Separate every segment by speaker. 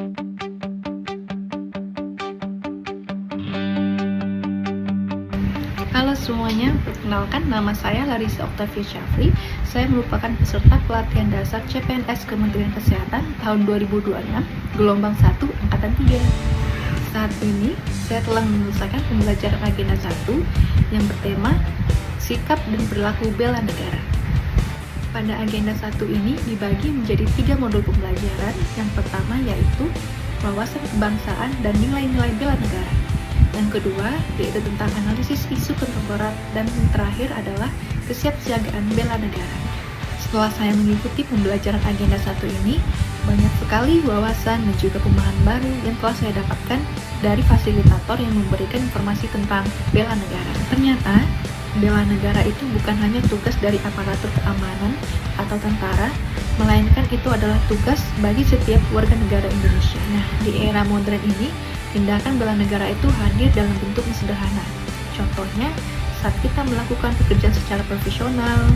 Speaker 1: Halo semuanya, perkenalkan nama saya Larissa Octavia Syafri. Saya merupakan peserta pelatihan dasar CPNS Kementerian Kesehatan tahun 2026, gelombang 1, angkatan 3. Saat ini, saya telah menyelesaikan pembelajaran agenda 1 yang bertema Sikap dan Perilaku Bela Negara. Pada agenda 1 ini dibagi menjadi 3 modul pembelajaran. Yang pertama yaitu wawasan kebangsaan dan nilai-nilai bela negara. Yang kedua yaitu tentang analisis isu kontemporer, dan yang terakhir adalah kesiapsiagaan bela negara. Setelah saya mengikuti pembelajaran agenda 1 ini, banyak sekali wawasan dan juga pemahaman baru yang telah saya dapatkan dari fasilitator yang memberikan informasi tentang bela negara. Ternyata bela negara itu bukan hanya tugas dari aparatur keamanan atau tentara, melainkan itu adalah tugas bagi setiap warga negara Indonesia. Nah, di era modern ini, tindakan bela negara itu hadir dalam bentuk yang sederhana. Contohnya, saat kita melakukan pekerjaan secara profesional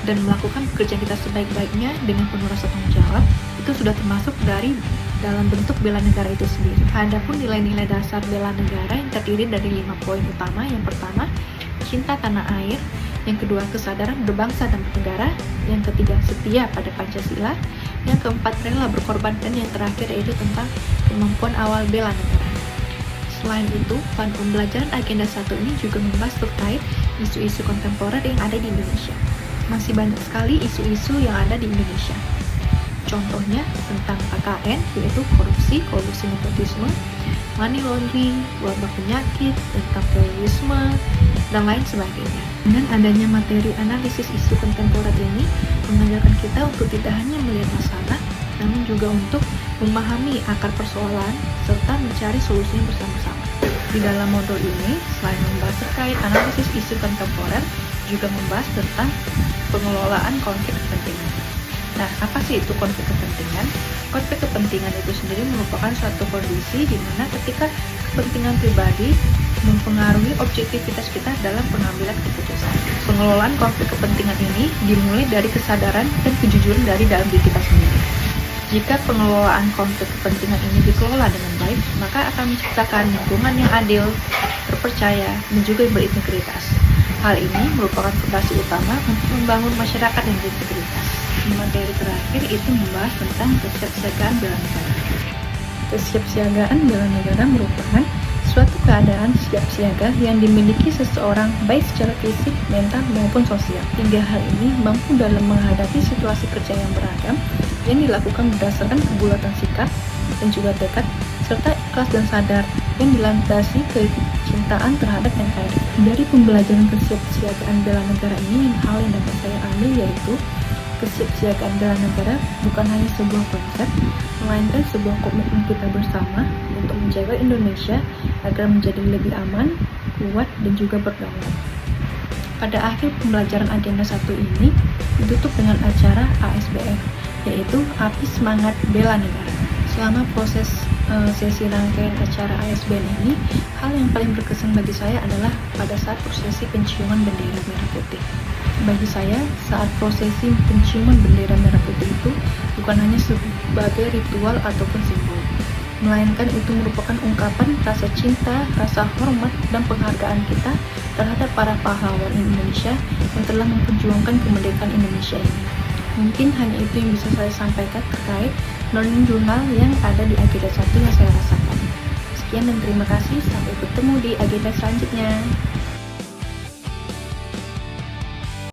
Speaker 1: dan melakukan pekerjaan kita sebaik-baiknya dengan penuh rasa tanggung jawab, itu sudah termasuk dari dalam bentuk bela negara itu sendiri. Adapun nilai-nilai dasar bela negara yang terdiri dari 5 poin utama. Yang pertama, cinta tanah air. Yang kedua, kesadaran berbangsa dan bernegara. Yang ketiga, setia pada Pancasila. Yang keempat, rela berkorban. Dan yang terakhir yaitu tentang kemampuan awal bela negara. Selain itu, pembelajaran agenda 1 ini juga membahas terkait isu-isu kontemporer yang ada di Indonesia. Masih banyak sekali isu-isu yang ada di Indonesia. Contohnya tentang KKN, yaitu korupsi, kolusi nepotisme, money laundering, wabah penyakit, tentang terorisme, dan lain sebagainya. Dengan adanya materi analisis isu kontemporer ini, mengajarkan kita untuk tidak hanya melihat masalah, namun juga untuk memahami akar persoalan serta mencari solusinya bersama-sama. Di dalam modul ini, selain membahas terkait analisis isu kontemporer, juga membahas tentang pengelolaan konflik kepentingan. Nah, apa sih itu konflik kepentingan? Konflik kepentingan itu sendiri merupakan suatu kondisi di mana ketika kepentingan pribadi mempengaruhi objektivitas kita dalam pengambilan keputusan. Pengelolaan konflik kepentingan ini dimulai dari kesadaran dan kejujuran dari dalam diri kita sendiri. Jika pengelolaan konflik kepentingan ini dikelola dengan baik, maka akan menciptakan lingkungan yang adil, terpercaya, dan juga berintegritas. Hal ini merupakan fondasi utama untuk membangun masyarakat yang berintegritas. Materi terakhir itu membahas tentang kesiapsiagaan bela negara. Kesiapsiagaan bela negara merupakan suatu keadaan siap siaga yang dimiliki seseorang baik secara fisik, mental, maupun sosial. Tiga hal ini mampu dalam menghadapi situasi kerja yang beragam yang dilakukan berdasarkan kebulatan sikap dan juga tekad, serta ikhlas dan sadar yang dilandasi kecintaan terhadap NKRI. Dari pembelajaran kesiapsiagaan bela negara ini, hal yang dapat saya ambil yaitu kesiapsiagaan bela negara bukan hanya sebuah konsep, melainkan sebuah komitmen kita bersama untuk menjaga Indonesia agar menjadi lebih aman, kuat, dan juga berdaulat. Pada akhir pembelajaran agenda 1 ini ditutup dengan acara ASBN, yaitu Api Semangat Bela Negara. Selama proses sesi rangkaian acara ASBN ini, hal yang paling berkesan bagi saya adalah pada saat prosesi penciuman bendera merah putih. Bagi saya, saat prosesi penciuman bendera merah putih itu bukan hanya sebagai ritual ataupun simbol, melainkan itu merupakan ungkapan rasa cinta, rasa hormat, dan penghargaan kita terhadap para pahlawan Indonesia yang telah memperjuangkan kemerdekaan Indonesia ini. Mungkin hanya itu yang bisa saya sampaikan terkait learning journal yang ada di agenda 1 yang saya rasakan. Sekian dan terima kasih, sampai bertemu di agenda selanjutnya.